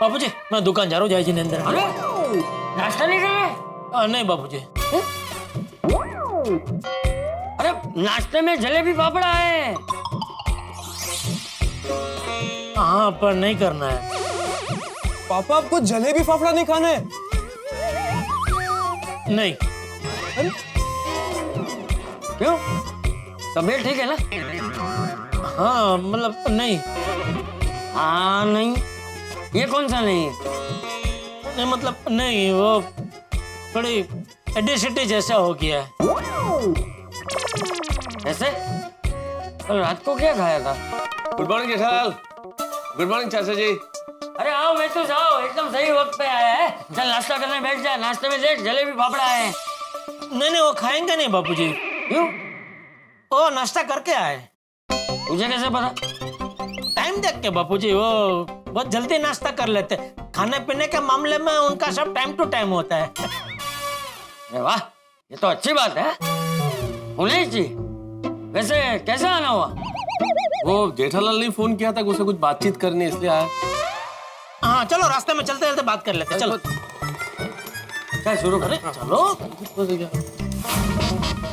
बापूजी मैं दुकान जा रहा हूँ जय जिनेंद्र। अरे नाश्ता नहीं कर रहे? नहीं बापूजी। अरे नाश्ते में जलेबी फाफड़ा है। हाँ पर नहीं करना है। पापा आपको जलेबी फाफड़ा नहीं खाना है? नहीं। क्यों? तबीयत ठीक है ना? हाँ मतलब नहीं। हाँ नहीं, ये कौन सा नहीं है? नहीं मतलब नहीं, वो थोड़ी एडिसिटी जैसा हो गया है। ऐसे? कल रात को क्या खाया था? Good morning Jethalal. Good morning चाचा जी। अरे आओ बैठो जाओ, एकदम सही वक्त पे आया है। चल नाश्ता करने बैठ जा, नाश्ते में देख जलेबी फाफड़ा है। नहीं वो खाएंगे नहीं बापूजी। क्यों? वो नाश्ता करके आए। मुझे कैसे पता? टाइम देख के बापूजी, वो बहुत जल्दी नाश्ता कर लेते। खाने पीने के मामले में उनका सब टाइम टू टाइम होता है। अरे वाह, ये तो अच्छी बात है। उन्हें जी वैसे कैसे आना हुआ? वो जेठालाल ने फोन किया था, उसे कुछ बातचीत करनी इसलिए आया। हाँ चलो रास्ते में चलते चलते बात कर लेते। चलो क्या शुरू करें? चलो।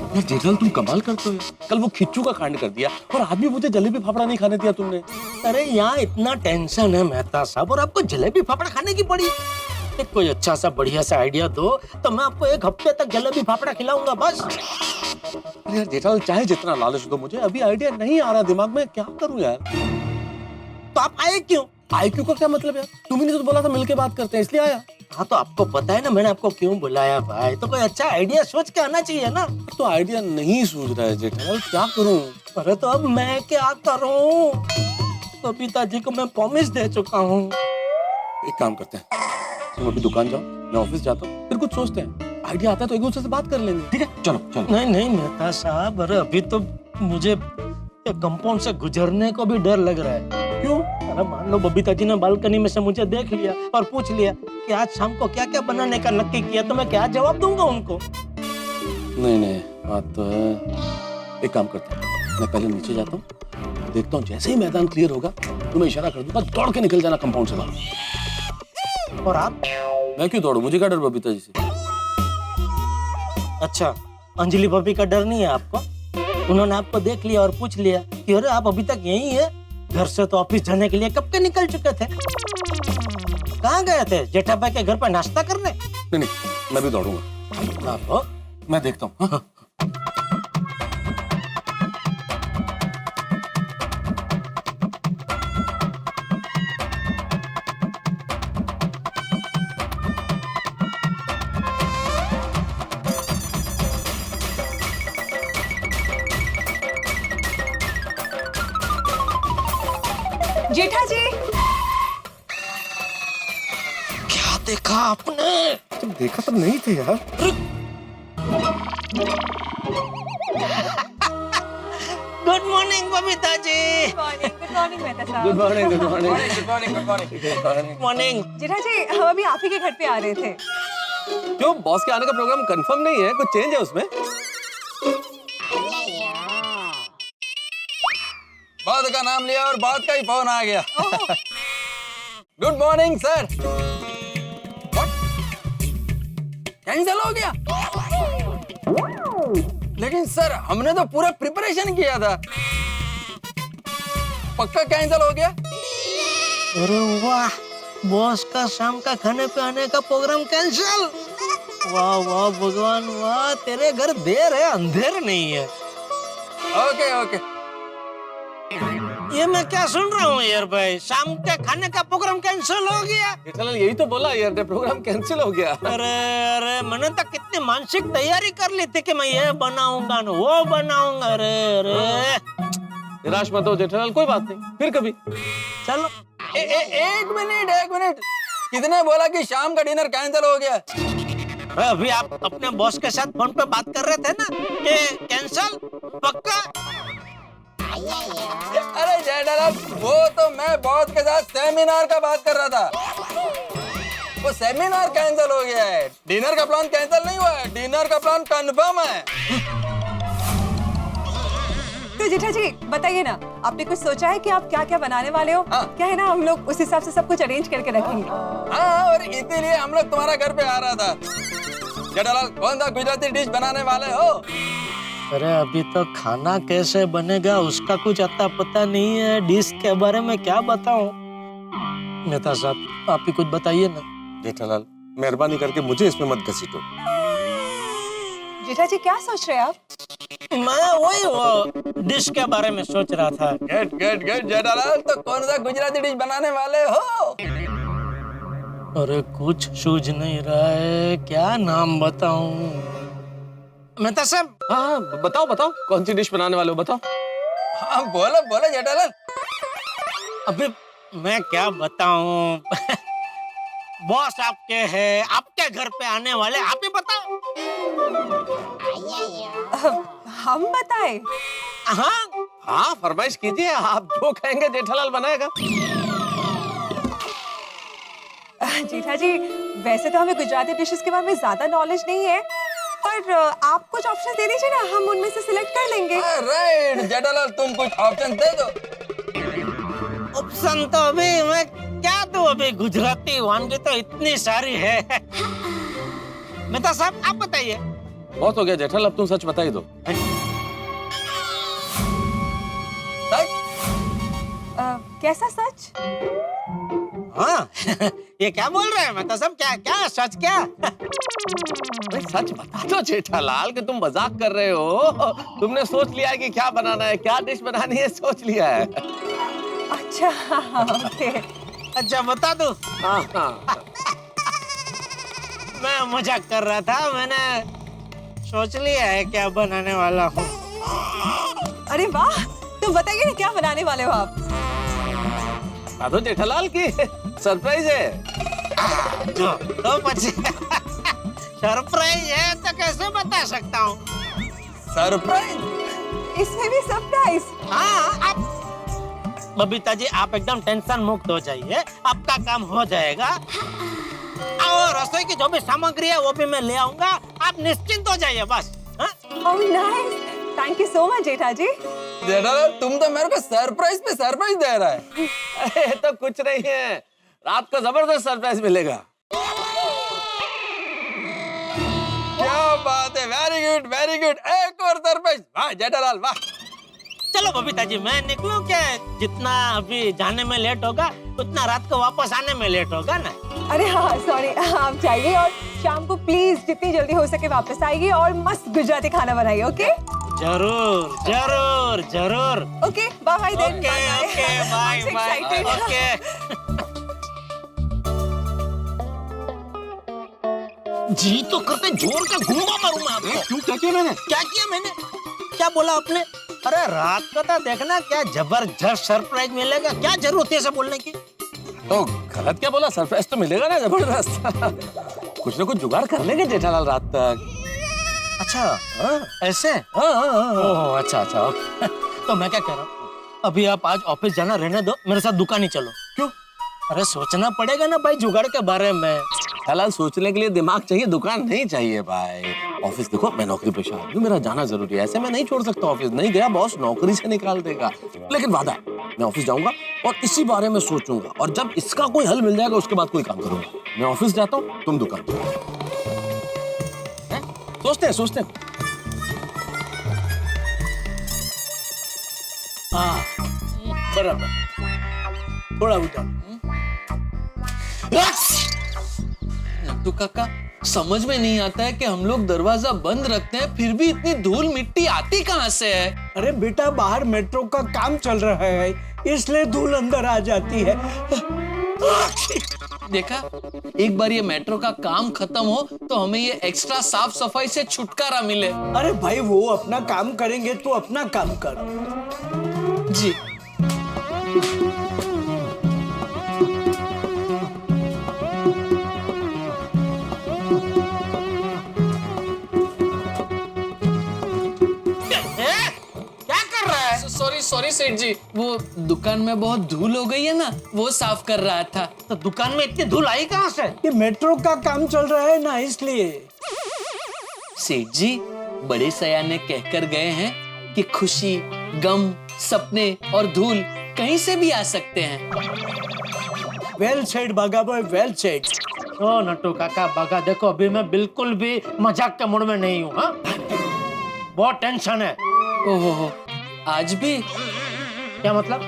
यार जेठालाल तुम कमाल करते हो। कल वो खिच्चू का कांड कर दिया और आज भी मुझे जलेबी फाफड़ा नहीं खाने दिया तुमने। अरे यहाँ इतना टेंशन है मेहता साहब और आपको जलेबी फाफड़ा खाने की पड़ी। एक कोई अच्छा सा बढ़िया सा आइडिया दो तो मैं आपको एक हफ्ते तक जलेबी फाफड़ा खिलाऊंगा बस। अरे यार जेठालाल चाहे जितना लालच दो, मुझे अभी आइडिया नहीं आ रहा दिमाग में, क्या करूं यार। तो आप आए क्यों? आईक्यू का क्या मतलब यार? तुम ही ने तो बोला था मिलके बात करते हैं, इसलिए आया। हाँ तो आपको पता है ना मैंने आपको क्यों बुलाया भाई। तो कोई अच्छा आइडिया सोच के आना चाहिए ना। तो आइडिया नहीं सूझ रहा है जेठालाल, क्या करूं? अरे तो अब मैं क्या करूं? बबीता जी को मैं प्रॉमिस दे चुका हूँ। एक काम करते हैं, तुम अभी दुकान जाओ, मैं ऑफिस जाता हूँ, फिर कुछ सोचते हैं। आइडिया आता है तो एक दूसरे से बात कर लेंगे, ठीक है? चलो चलो। नहीं मेहता साहब, अरे अभी तो मुझे कंपाउंड से गुजरने को भी डर लग रहा है। क्यों? अरे मान लो बबीता जी ने बालकनी में से मुझे देख लिया और पूछ लिया कि आज शाम को क्या क्या बनाने का नक्की किया, तो मैं क्या जवाब दूंगा उनको? नहीं बात तो है। एक काम करते हैं, मैं पहले नीचे जाता हूँ, देखता हूँ, जैसे ही मैदान क्लियर होगा तुम्हें इशारा कर दूंगा, दौड़ के निकल जाना कंपाउंड से बाहर। और आप? मैं क्यों दौड़ू, मुझे क्या डर बबीता जी से। अच्छा अंजलि भाभी का डर नहीं है आपको? उन्होंने आपको देख लिया और पूछ लिया कि अरे आप अभी तक यहीं है, घर से तो ऑफिस जाने के लिए कब के निकल चुके थे। कहाँ गए थे? जेठाभाई के घर पर नाश्ता करने? नहीं मैं भी दौड़ूंगा। आप? मैं देखता हूँ। जेठा जी, क्या देखा आपने? तुम देखा तो नहीं थे यार। Good morning Babita ji. Good morning Mehta साहब। Good morning. Good morning. Morning. Jetha ji, हम अभी आप ही के घर पे आ रहे थे। क्यों, बॉस के आने का प्रोग्राम कंफर्म नहीं है? कुछ चेंज है उसमें? बाद का नाम लिया और बाद का ही फोन आ गया। Good morning sir. कैंसिल हो गया? लेकिन सर हमने तो पूरा प्रिपरेशन किया था। पक्का कैंसिल हो गया? अरे वाह, बॉस का शाम का खाने पे आने का प्रोग्राम कैंसिल। वाह वाह भगवान वाह, तेरे घर देर है अंधेर नहीं है। Okay okay. ये मैं क्या सुन रहा हूँ यार भाई, शाम के खाने का प्रोग्राम कैंसिल हो गया। जेठालाल यही तो बोला यार, प्रोग्राम कैंसिल हो गया। अरे मैंने तो कितनी मानसिक तैयारी कर ली थी कि मैं ये बनाऊंगा ना वो बनाऊंगा। अरे निराश मत हो जेठालाल, कोई बात नहीं, फिर कभी। चलो। एक मिनट। कितने बोला कि शाम का डिनर कैंसिल हो गया? अभी आप अपने बॉस के साथ फोन पे बात कर रहे थे ना कि कैंसिल पक्का? अरे जेठालाल, वो तो मैं बॉस के साथ सेमिनार का बात कर रहा था। वो सेमिनार कैंसिल हो गया है, डिनर का प्लान कैंसिल नहीं हुआ है। डिनर का प्लान कंफर्म है। तो जेठा जी बताइए ना, आपने कुछ सोचा है कि आप क्या क्या बनाने वाले हो? हाँ। क्या है ना, हम लोग उस हिसाब से सब कुछ अरेंज करके रखेंगे। हाँ, और इसीलिए हम लोग तुम्हारा घर पे आ रहा था। जेठालाल, कौन सा गुजराती डिश बनाने वाले हो? अरे अभी तो खाना कैसे बनेगा उसका कुछ अता पता नहीं है। डिश के बारे में क्या बताऊं? मेहता साहब आप ही कुछ बताइए ना। जेठालाल, मेहरबानी करके मुझे इसमें मत घसीटो। जेठा जी क्या सोच रहे हैं आप? मैं वही वो डिश के बारे में सोच रहा था। गेट गेट गेट जेठालाल, तो कौन सा गुजराती डिश बनाने वाले हो? अरे कुछ सूझ नहीं रहा है, क्या नाम बताऊं? मेहता साहब हाँ बताओ बताओ, कौन सी डिश बनाने वाले हो बताओ। हाँ बोलो बोलो जेठालाल। अभी मैं क्या बताऊं? बॉस आपके हैं, आपके घर पे आने वाले, आप ही बताओ। हम बताएं? हाँ हाँ फरमाइश कीजिए, आप जो कहेंगे जेठालाल बनाएगा। जेठा जी वैसे तो हमें गुजराती डिशेस के बारे में ज्यादा नॉलेज नहीं है, पर आप कुछ ऑप्शन दे दीजिए ना, हम उनमें से सिलेक्ट कर लेंगे। राइट जेठालाल, तुम कुछ ऑप्शन दे दो। ऑप्शन तो अभी मैं क्या दूं? अभी गुजराती वानगी तो इतनी सारी है। मेहता साहब आप बताइए। बहुत हो गया जेठालाल, अब तुम सच बता ही दो। कैसा सच? हाँ ये क्या बोल रहे हैं मेहता साहब? क्या क्या सच क्या? भाई सच बता दो जेठालाल कि तुम मजाक कर रहे हो। तुमने सोच लिया है कि क्या बनाना है, क्या डिश बनानी है, सोच लिया है। अच्छा ओके। अच्छा बता दूं? हाँ हाँ मैं मजाक कर रहा था, मैंने सोच लिया है क्या बनाने वाला हूँ। अरे वाह, तो बताइए ना क्या बनाने वाले हो आप? बता दो जेठालाल की सरप्राइज है। तो पची सरप्राइज है तो कैसे बता सकता हूँ? सरप्राइज? इसमें भी सरप्राइज? हाँ आप बबीता जी आप एकदम टेंशन मुक्त हो जाइए, आपका काम हो जाएगा। और रसोई की जो भी सामग्री है वो भी मैं ले आऊंगा, आप निश्चिंत हो जाइए बस। Oh nice, thank you so much Jetha ji. Jethalal तुम तो मेरे को सरप्राइज पे सरप्राइज दे रहा है। अरे तो कुछ नहीं है, रात को जबरदस्त सरप्राइज मिलेगा। क्या बात है, वेरी गुड वेरी गुड। एक और सरप्राइज। वाह जेठालाल वाह। चलो बबीता जी मैं निकलूं क्या? जितना अभी जाने में लेट होगा उतना रात को वापस आने में लेट होगा ना। अरे हाँ सॉरी, आप जाइए और शाम को प्लीज जितनी जल्दी हो सके वापस आइए और मस्त गुजराती खाना बनाइए। ओके जरूर जरूर जरूर। Okay bye bye then. Okay okay bye bye okay. जी तो करते जोर का घूमा मारूं मैं आपको। क्यों, क्या किया मैंने? क्या किया मैंने? क्या बोला आपने? अरे रात को तो देखना क्या जबरदस्त सरप्राइज मिलेगा, क्या जरूरत है ऐसा बोलने की? तो गलत क्या बोला, सरप्राइज तो मिलेगा ना जबरदस्त। कुछ ना कुछ जुगाड़ कर लेंगे जेठालाल रात तक। अच्छा हाँ, ऐसे? ओह अच्छा अच्छा ओके। तो मैं क्या कह रहा हूँ, अभी आप आज ऑफिस जाना रहने दो, मेरे साथ दुकान ही चलो। क्यों? अरे सोचना पड़ेगा ना भाई जुगाड़ के बारे में। जेठालाल सोचने के लिए दिमाग चाहिए, दुकान नहीं चाहिए भाई। ऑफिस देखो मैं नौकरी पेशा आदमी हूं, मेरा जाना जरूरी है, ऐसे मैं नहीं छोड़ सकता ऑफिस। नहीं गया बॉस नौकरी से निकाल देगा। लेकिन वादा है मैं ऑफिस जाऊंगा और इसी बारे में सोचूंगा, और जब इसका कोई हल मिल जाएगा उसके बाद कोई काम करूंगा। मैं ऑफिस जाता हूँ, तुम दुकान। सोचते हैं। हाँ बराबर, थोड़ा उठा। नट्टू काका समझ में नहीं आता है कि हम लोग दरवाजा बंद रखते हैं फिर भी इतनी धूल मिट्टी आती कहाँ से है? अरे बेटा बाहर मेट्रो का काम चल रहा है इसलिए धूल अंदर आ जाती है। देखा, एक बार ये मेट्रो का काम खत्म हो तो हमें ये एक्स्ट्रा साफ सफाई से छुटकारा मिले। अरे भाई वो अपना काम करेंगे तो अपना काम कर। जी सॉरी सेठ जी, वो दुकान में बहुत धूल हो गई है ना, वो साफ कर रहा था। तो दुकान में इतनी धूल आई कहाँ से? ये मेट्रो का काम चल रहा है ना इसलिए। सेठ जी बड़े सयाने कहकर गए हैं कि खुशी गम, सपने और धूल कहीं से भी आ सकते हैं। वेल सेड बागा बॉय, वेल सेड। ओ नट्टू काका बागा, देखो अभी मैं बिल्कुल भी मजाक के मूड में नहीं हूँ। हाँ, बहुत टेंशन है। ओहो, आज भी? क्या मतलब?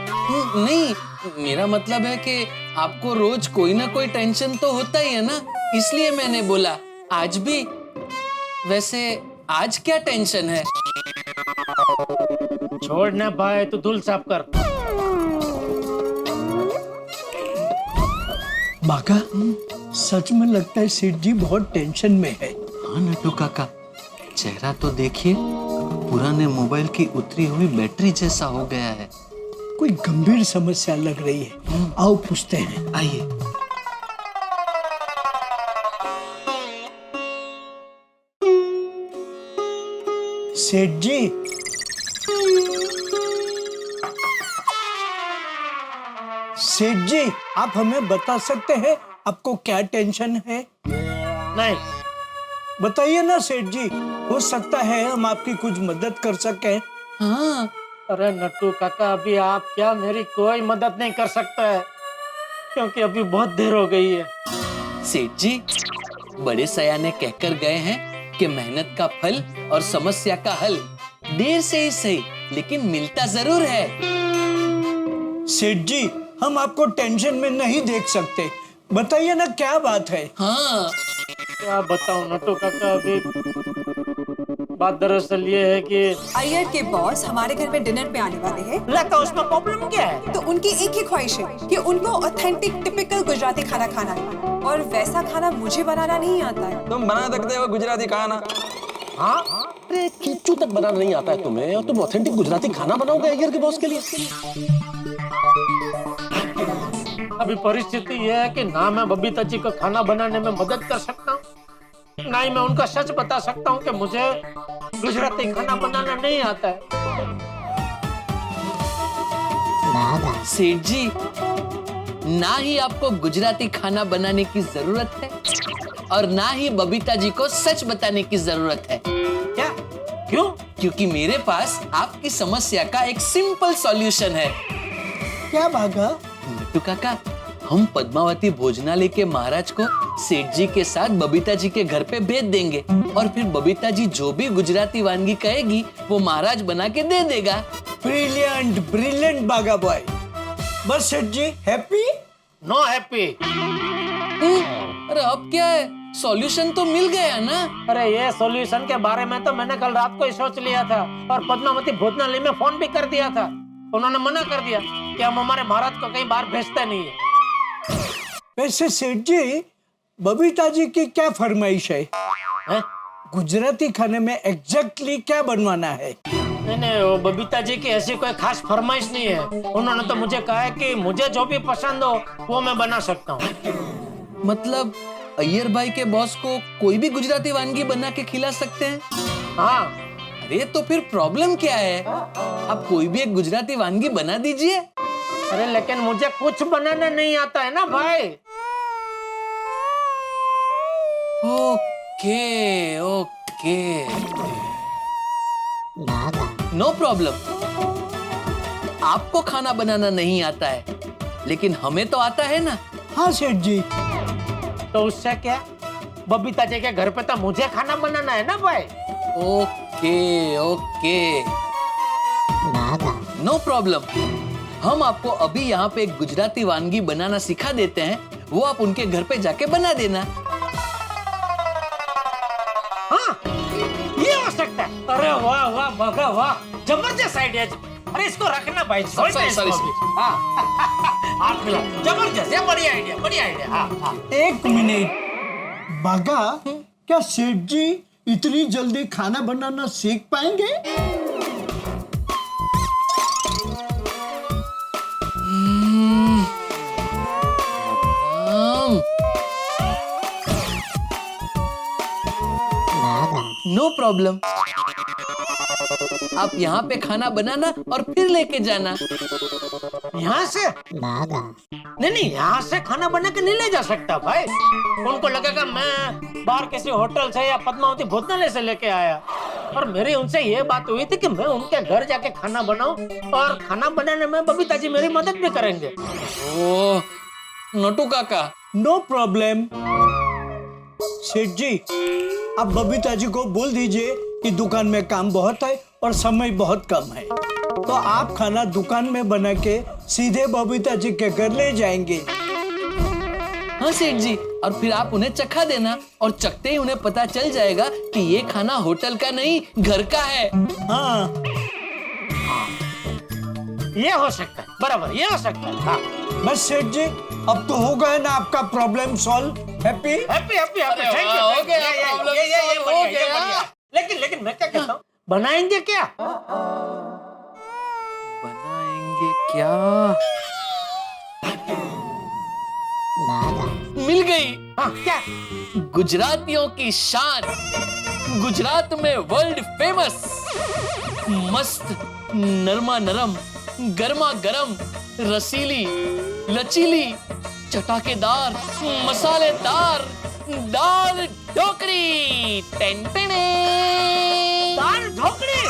नहीं, मेरा मतलब है कि आपको रोज कोई ना कोई टेंशन तो होता ही है ना, इसलिए मैंने बोला आज भी। वैसे आज क्या टेंशन है? छोड़ना भाई, तू धूल साफ कर। बागा, सच में लगता है सेठ जी बहुत टेंशन में है। हाँ नट्टू काका, चेहरा तो देखिए, पुराने मोबाइल की उतरी हुई बैटरी जैसा हो गया है। कोई गंभीर समस्या लग रही है। आओ पूछते हैं। आइए। सेठ जी, सेठ जी, आप हमें बता सकते हैं आपको क्या टेंशन है? नहीं, बताइए ना सेठ जी, हो सकता है हम आपकी कुछ मदद कर सकें। हाँ, अरे नट्टू काका, अभी आप क्या मेरी कोई मदद नहीं कर सकता है, क्योंकि अभी बहुत देर हो गई है। सेठ जी, बड़े सयाने कहकर गए हैं कि मेहनत का फल और समस्या का हल देर से ही सही, लेकिन मिलता जरूर है। सेठ जी, हम आपको टेंशन में नहीं देख सकते, बताइए ना क्या बात है। हाँ, क्या बताऊं नट्टू काका, अभी बात दरअसल ये है कि अय्यर के बॉस हमारे घर में डिनर पे आने वाले हैं। लगा उसमें प्रॉब्लम क्या है? तो उनकी एक ही ख्वाहिश है कि उनको ऑथेंटिक टिपिकल गुजराती खाना खाना है, और वैसा खाना मुझे बनाना नहीं आता है। तुम बना सकते हो गुजराती खाना। हाँ, अरे किच्चू तक बनाना नहीं आता है तुम्हें, और तुम ऑथेंटिक गुजराती खाना बनाओगे अय्यर के बॉस के लिए? अभी परिस्थिति ये है कि ना मैं बबीता जी को खाना बनाने में मदद कर सकता हूँ, ना ही मैं उनका सच बता सकता हूँ कि मुझे गुजराती खाना बनाना नहीं आता है। सेठ जी, ना ही आपको गुजराती खाना बनाने की जरूरत है और ना ही बबीता जी को सच बताने की जरूरत है। क्या? क्यों? क्योंकि मेरे पास आपकी समस्या का एक सिंपल सॉल्यूशन है। क्या बागा? नट्टू काका, हम पद्मावती भोजनालय के महाराज को सेठ जी के साथ बबीता जी के घर पे भेज देंगे, और फिर बबीता जी जो भी गुजराती वानगी कहेगी वो महाराज बना के दे देगा। ब्रिलियंट, ब्रिलियंट बागा बॉय। बस सेठ जी हैप्पी? Know happy. अरे अब क्या है, सॉल्यूशन तो मिल गया ना। अरे ये सॉल्यूशन के बारे में तो मैंने कल रात को ही सोच लिया था, और पद्मावती भोजनालय में फोन भी कर दिया था। उन्होंने मना कर दिया कि हम हमारे महाराज को कहीं बाहर भेजते नहीं है। वैसे सेठ जी, बबीता जी की क्या फरमाइश है? हैं? गुजराती खाने में एग्जैक्टली क्या बनवाना है? नहीं नहीं, वो बबीता जी की ऐसी कोई खास फरमाइश नहीं है। उन्होंने तो मुझे कहा है कि मुझे जो भी पसंद हो वो मैं बना सकता हूँ। मतलब अय्यर भाई के बॉस को कोई भी गुजराती वानगी बना के खिला सकते हैं? हाँ। अरे तो फिर प्रॉब्लम क्या है? आप कोई भी एक गुजराती वानगी बना दीजिए। अरे लेकिन मुझे कुछ बनाना नहीं आता है ना भाई। Okay okay, no problem. आपको खाना बनाना नहीं आता है, लेकिन हमें तो आता है ना। हाँ सेठ जी। तो उससे क्या, बबीता जी के घर पे तो मुझे खाना बनाना है ना भाई। Okay okay, no problem. हम आपको अभी यहाँ पे एक गुजराती वानगी बनाना सिखा देते हैं, वो आप उनके घर पे जाके बना देना। हाँ, ये हो सकता है। अरे वाह वाह बागा वाह, जबरदस्त आइडिया। अरे इसको रखना भाई, छोड़ना इसको भी। हाँ, हाथ मिला, जबरदस्त, ये बढ़िया आइडिया, बढ़िया आइडिया। हाँ हाँ। एक मिनट बागा, क्या सेठ जी इतनी जल्दी खाना बनाना सीख पाएंगे? No problem. आप यहाँ पे खाना बनाना और फिर लेके जाना। यहाँ से? नहीं नहीं, यहाँ से खाना बना के नहीं ले जा सकता भाई। उनको लगेगा मैं बाहर किसी होटल से या पद्मावती भोजनालय से लेके आया। और मेरी उनसे ये बात हुई थी कि मैं उनके घर जाके खाना बनाऊं और खाना बनाने में बबीता जी मेरी मदद भी करेंगे। ओ नटू काका, नो प्रॉब्लम। सेठ जी, आप बबीता जी को बोल दीजिए कि दुकान में काम बहुत है और समय बहुत कम है, तो आप खाना दुकान में बना के सीधे बबीता जी के घर ले जाएंगे। हाँ सेठ जी, और फिर आप उन्हें चखा देना और चखते ही उन्हें पता चल जाएगा कि ये खाना होटल का नहीं घर का है। हाँ, ये हो सकता है, बराबर ये हो सकता है। हाँ। बस सेठ जी, अब तो हो गया ना आपका problem solve. Happy? Happy happy happy, अरे थैंक वाह, यू। हो गया, problem solve हो गया। लेकिन मैं क्या कहता हूँ, बनाएंगे क्या? बनाएंगे क्या? मिल गई। हाँ, क्या? गुजरातियों की शान, गुजरात में वर्ल्ड फेमस, मस्त नरमा नरम, गर्मा गरम, रसीली, लचीली, चटाकेदार, मसालेदार दाल ढोकली। टेंटेने दाल ढोकली।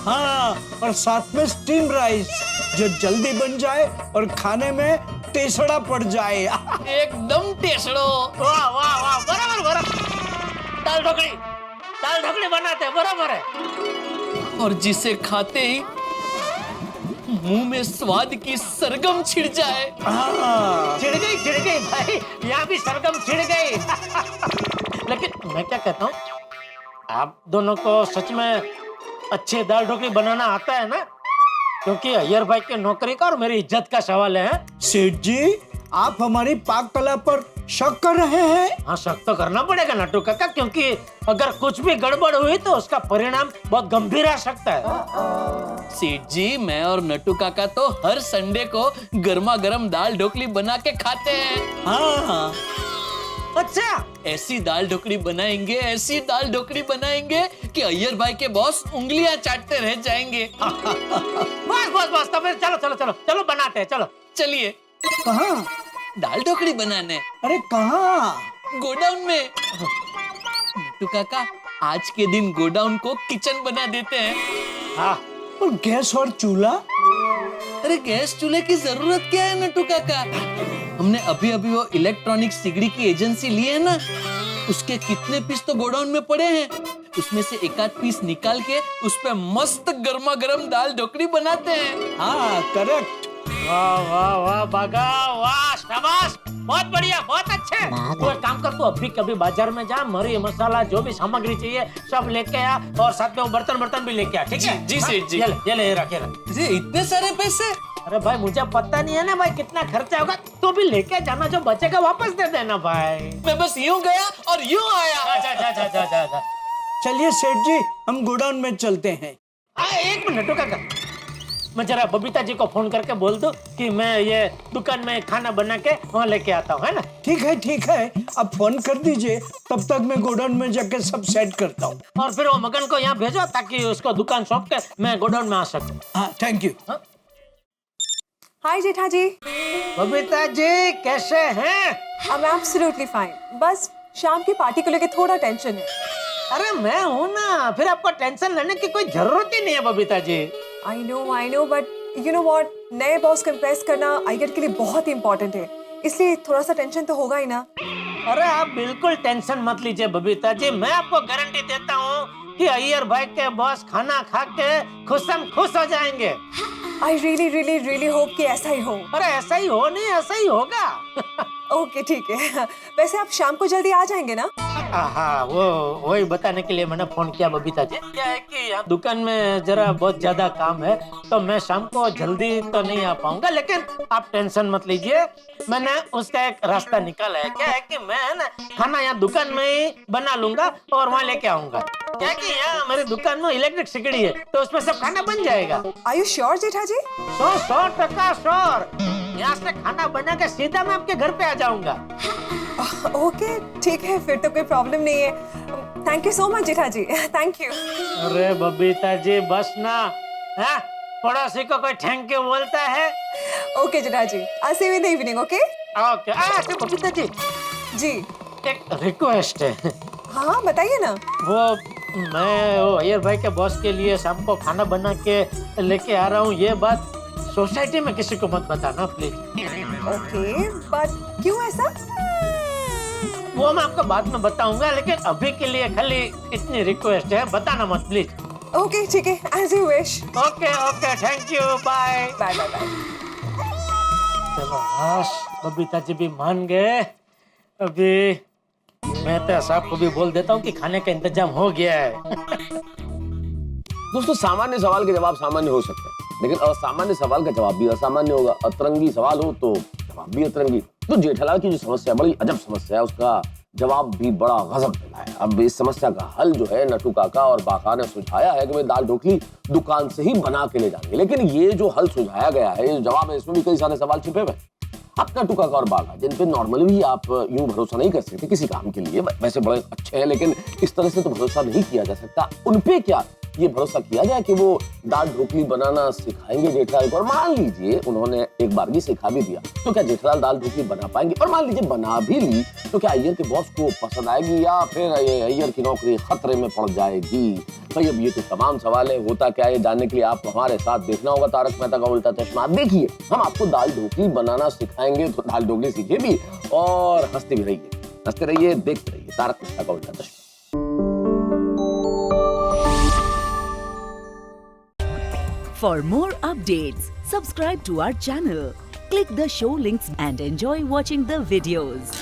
हाँ, और साथ में स्टीम राइस जो जल्दी बन जाए और खाने में टेसड़ा पड़ जाए। एकदम टेसड़ो। वाह वाह वाह, बराबर बराबर। दाल ढोकली बनाते हैं, बराबर है। और जिसे खाते ही मुंह में स्वाद की सरगम छिड़ जाए। हाँ, छिड़ गई भाई, यहाँ भी सरगम छिड़ गई। लेकिन मैं क्या कहता हूँ, आप दोनों को सच में अच्छी दाल ढोकली बनाना आता है ना? क्योंकि अय्यर भाई की नौकरी का और मेरी इज्जत का सवाल है। सेठ जी, आप हमारी पाक कला पर शक कर रहे हैं? हाँ, शक तो करना पड़ेगा नट्टू काका, क्योंकि अगर कुछ भी गड़बड़ हुई तो उसका परिणाम बहुत गंभीर आ सकता है। सेठ जी, मैं और नट्टू काका तो हर संडे को गर्मा गर्म दाल ढोकली बना के खाते हैं। हाँ, अच्छा, ऐसी दाल ढोकली बनाएंगे, ऐसी दाल ढोकली बनाएंगे कि अय्यर भाई के बॉस उंगलियां चाटते रह जाएंगे। बस तो फिर चलो बनाते हैं, चलो। चलिए। कहाँ? दाल ढोकली बनाने? अरे कहाँ? गोडाउन में। नट्टू काका, आज के दिन गोडाउन को किचन बना देते हैं। हाँ, और गैस और चूल्हा? अरे गैस चूल्हे की जरूरत क्या है नट्टू काका? हमने अभी अभी वो इलेक्ट्रॉनिक सिगड़ी की एजेंसी ली है ना, उसके कितने पीस तो गोडाउन में पड़े हैं। उसमें से एक आध पीस निकाल के उस पे मस्त गर्मा गर्म दाल ढोकली बनाते हैं। हाँ, करेक्ट। वाह वाह वाह बागा, वाह शाबाश, बहुत बढ़िया, बहुत अच्छे। तो एक काम कर, तू अभी कभी बाजार में जा, मरी मसाला जो भी सामग्री चाहिए सब लेके आ, और साथ में वो बर्तन भी लेके आ, ठीक है? जी सेठ जी। ये ले रखे। अरे इतने सारे पैसे? अरे भाई, मुझे पता नहीं है ना भाई कितना खर्चा होगा, तो भी लेके जाना, जो बचेगा वापस दे देना भाई। मैं बस यूं गया और यूं आया। जा। चलिए सेठ जी, हम गोडाउन में चलते हैं। एक मिनट काका, मैं जरा बबीता जी को फोन करके बोल दूं कि मैं ये दुकान में खाना बना के वहाँ लेके आता हूँ, है ना? ठीक है, आप फोन कर दीजिए, तब तक मैं गोडाउन में जाके सब सेट करता हूँ। और फिर वो मगन को यहाँ भेजो ताकि उसको दुकान सौंप के मैं गोडाउन में आ सकूँ। हाँ, थैंक यू। हाय जेठा जी। बबीता जी कैसे हैं? I am absolutely fine. बस शाम की पार्टी को लेके थोड़ा टेंशन है। अरे मैं हूँ ना, फिर आपको टेंशन लेने की कोई जरूरत ही नहीं है Babita ji. I know but you know what, नए बॉस को इम्प्रेस करना अय्यर के लिए बहुत ही इम्पोर्टेंट है, इसलिए थोड़ा सा टेंशन तो होगा ही ना। अरे आप बिल्कुल टेंशन मत लीजिए बबीता जी, मैं आपको गारंटी देता हूँ कि अय्यर भाई के बॉस खाना खा के खुश हो जाएंगे। आई रियली होप कि ऐसा ही हो। अरे ऐसा ही हो नहीं, ऐसा ही होगा। ओके ठीक है। वैसे आप शाम को जल्दी आ जाएंगे ना? हाँ, वही बताने के लिए मैंने फोन किया बबीता जी। क्या है कि यहाँ दुकान में जरा बहुत ज्यादा काम है, तो मैं शाम को जल्दी तो नहीं आ पाऊंगा, लेकिन आप टेंशन मत लीजिए, मैंने उसका एक रास्ता निकाला है। क्या है कि मैं ना खाना यहाँ दुकान में ही बना लूंगा और वहाँ लेके आऊंगा। क्या है कि यहाँ मेरी दुकान में इलेक्ट्रिक सिगड़ी है, तो उसमें सब खाना बन जाएगा। Are you sure Jetha ji? 100% sure. यहाँ से खाना बना के सीधा मैं आपके घर पे आ जाऊंगा। ओके ठीक है, फिर तो कोई प्रॉब्लम नहीं है। Thank you so much Jetha ji, thank you. अरे बबीता जी बस ना, हाँ? पड़ोसी को कोई थैंक यू बोलता है? Okay Jetha ji, I see you in the evening. Okay okay. अच्छा बबीता जी, जी। एक रिक्वेस्ट है। हाँ बताइए ना। वो मैं वो अय्यर भाई के बॉस के लिए शाम को खाना बना के लेके आ रहा हूँ। ये बात सोसाइटी में किसी को मत बताना प्लीज। ओके, बट क्यों ऐसा? वो मैं आपको बाद में बताऊंगा, लेकिन अभी के लिए खाली इतनी रिक्वेस्ट है, बताना मत प्लीज। ओके ठीक है, as you wish. Okay okay, thank you, bye bye bye bye. चलो हाश, बबीता जी भी मान गए। अभी मैं तो साहब को भी बोल देता हूँ कि खाने का इंतजाम हो गया है। दोस्तों, सामान्य सवाल के जवाब सामान्य हो सकते हैं, लेकिन असामान्य सवाल का जवाब भी असामान्य होगा। अतरंगी सवाल हो तो जवाब भी अतरंगी। तो जेठालाल की जो समस्या बड़ी अजब समस्या है, उसका जवाब भी बड़ा गजब देता है। अब इस समस्या का हल जो है नटू काका और बाका ने सुझाया है कि वे दाल ढोकली दुकान से ही बना के ले जाएंगे। लेकिन ये जो हल सुझाया गया है, ये जवाब है, इसमें भी कई सारे सवाल छिपे हुए हैं। अब नटू काका और बाका, जिन पे नॉर्मली भी आप यूं भरोसा नहीं कर सकते किसी काम के लिए, वैसे बड़े अच्छे हैं लेकिन इस तरह से तो भरोसा नहीं किया जा सकता। उनपे क्या ये भरोसा किया जाए कि वो दाल ढोकली बनाना सिखाएंगे जेठालाल को? और मान लीजिए उन्होंने एक बार भी सिखा भी दिया, तो क्या जेठालाल दाल ढोकली बना पाएंगे? और मान लीजिए बना भी ली, तो क्या अय्यर के बॉस को पसंद आएगी या फिर अय्यर की नौकरी खतरे में पड़ जाएगी? भाई अब ये तो तमाम सवाल है। होता क्या है जानने के लिए आप हमारे साथ देखना होगा तारक मेहता का उल्टा चश्मा। आप देखिए, हम आपको दाल ढोकली बनाना सिखाएंगे, तो दाल ढोकली सीखिए भी और हंसते भी रहिए, हंसते रहिए, देखते रहिए तारक मेहता का उल्टा चश्मा। For more updates, subscribe to our channel, click the show links and enjoy watching the videos.